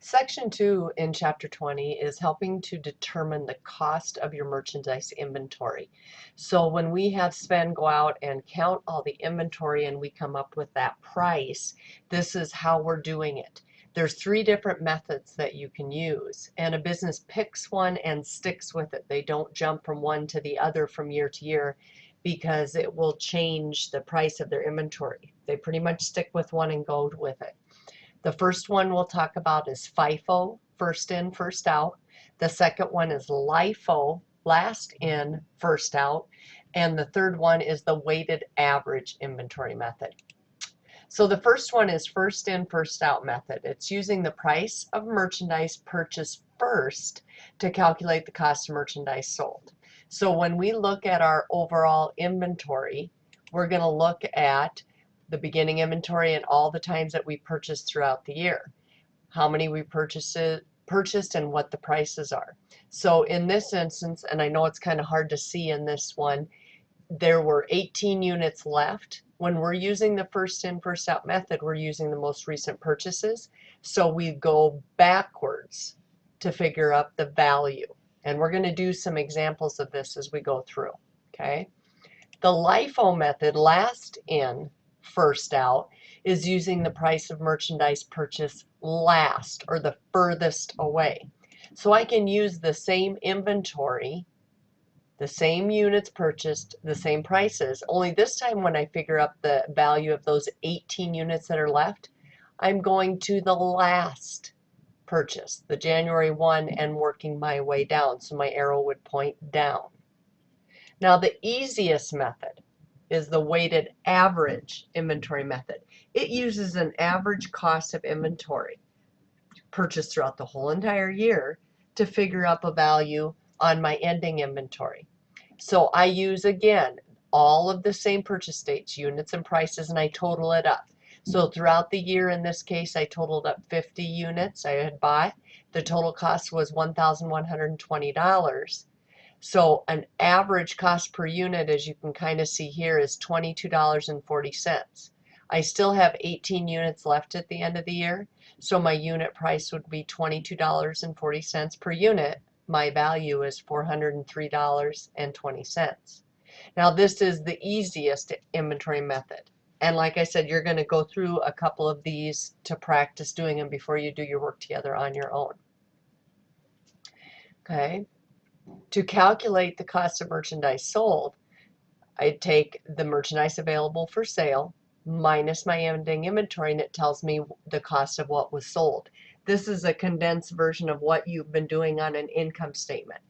Section 2 in Chapter 20 is helping to determine the cost of your merchandise inventory. So when we have Sven go out and count all the inventory and we come up with that price, this is how we're doing it. There's 3 different methods that you can use, and a business picks one and sticks with it. They don't jump from one to the other from year to year because it will change the price of their inventory. They pretty much stick with one and go with it. The first one we'll talk about is Fifo, first in, first out. The second one is Lifo, last in, first out. And the third one is the weighted average inventory method. So the first one is first in, first out method. It's using the price of merchandise purchased first to calculate the cost of merchandise sold. So when we look at our overall inventory, we're going to look at the beginning inventory and all the times that we purchased throughout the year, how many we purchased and what the prices are. So in this instance, and I know it's kind of hard to see in this one, there were 18 units left. When we're using the first in, first out method, we're using the most recent purchases. So we go backwards to figure out the value. And we're going to do some examples of this as we go through. Okay. The LIFO method, last in, first out, is using the price of merchandise purchased last, or the furthest away. So I can use the same inventory, the same units purchased, the same prices, only this time when I figure out the value of those 18 units that are left, I'm going to the last purchase, the January 1, and working my way down. So my arrow would point down. Now the easiest method is the weighted average inventory method. It uses an average cost of inventory purchased throughout the whole entire year to figure out a value on my ending inventory. So I use, again, all of the same purchase dates, units and prices, and I total it up. So throughout the year, in this case, I totaled up 50 units I had bought. The total cost was $1,120. So an average cost per unit, as you can kind of see here, is $22.40. I still have 18 units left at the end of the year, so my unit price would be $22.40 per unit. My value is $403.20. Now this is the easiest inventory method. And like I said, you're going to go through a couple of these to practice doing them before you do your work together on your own. Okay. To calculate the cost of merchandise sold, I take the merchandise available for sale minus my ending inventory, and it tells me the cost of what was sold. This is a condensed version of what you've been doing on an income statement.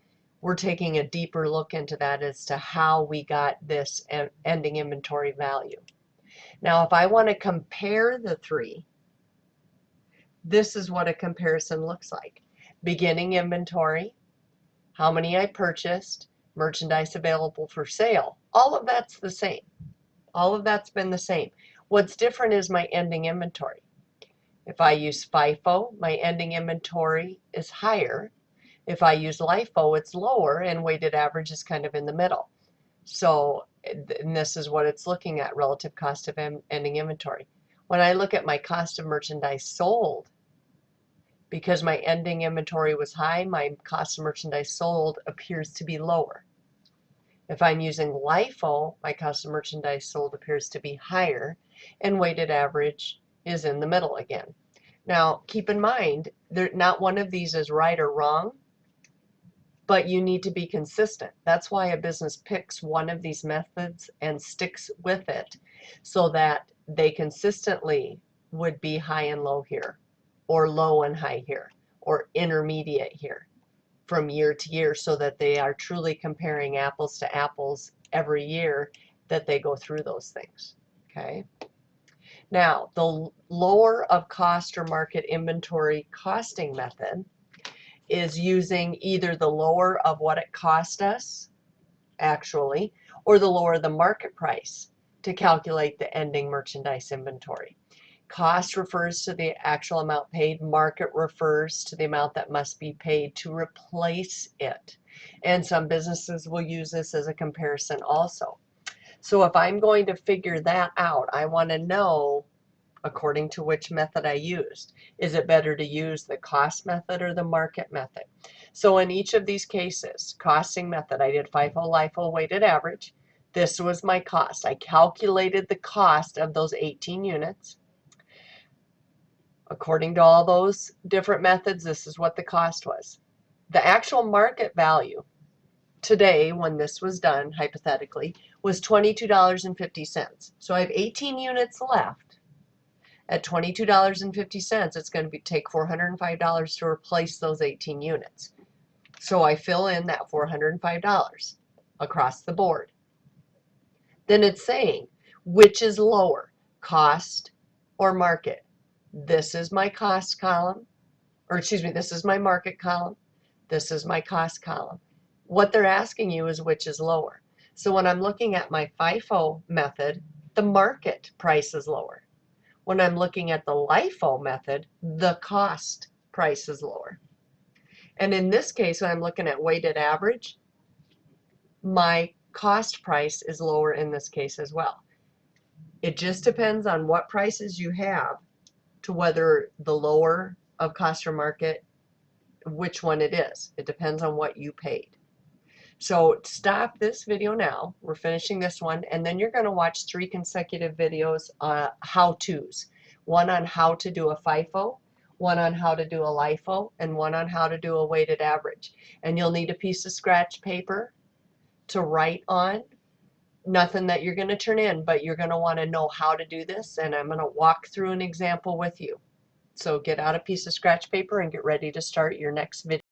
We're taking a deeper look into that as to how we got this ending inventory value. Now, if I want to compare the three, this is what a comparison looks like. Beginning inventory, how many I purchased, merchandise available for sale. All of that's the same. All of that's been the same. What's different is my ending inventory. If I use FIFO, my ending inventory is higher. If I use LIFO, it's lower, and weighted average is kind of in the middle. So, and this is what it's looking at, relative cost of ending inventory. When I look at my cost of merchandise sold, because my ending inventory was high, my cost of merchandise sold appears to be lower. If I'm using LIFO, my cost of merchandise sold appears to be higher, and weighted average is in the middle again. Now, keep in mind, not one of these is right or wrong, but you need to be consistent. That's why a business picks one of these methods and sticks with it, so that they consistently would be high and low here, or low and high here, or intermediate here from year to year, so that they are truly comparing apples to apples every year that they go through those things. Okay. Now, the lower of cost or market inventory costing method is using either the lower of what it cost us actually, or the lower of the market price to calculate the ending merchandise inventory. Cost refers to the actual amount paid. Market refers to the amount that must be paid to replace it. And some businesses will use this as a comparison also. So if I'm going to figure that out, I want to know according to which method I used. Is it better to use the cost method or the market method? So in each of these cases, costing method, I did FIFO, LIFO, weighted average. This was my cost. I calculated the cost of those 18 units. According to all those different methods, this is what the cost was. The actual market value today, when this was done, hypothetically, was $22.50. So I have 18 units left. At $22.50, it's going to take $405 to replace those 18 units. So I fill in that $405 across the board. Then it's saying, which is lower, cost or market? This is my cost column, or excuse me, this is my market column. This is my cost column. What they're asking you is which is lower. So when I'm looking at my FIFO method, the market price is lower. When I'm looking at the LIFO method, the cost price is lower. And in this case, when I'm looking at weighted average, my cost price is lower in this case as well. It just depends on what prices you have to whether the lower of cost or market, which one it is. It depends on what you paid. So stop this video now. We're finishing this one, and then you're going to watch 3 consecutive videos, how-tos. One on how to do a FIFO, one on how to do a LIFO, and one on how to do a weighted average. And you'll need a piece of scratch paper to write on. Nothing that you're going to turn in, but you're going to want to know how to do this, and I'm going to walk through an example with you. So get out a piece of scratch paper and get ready to start your next video.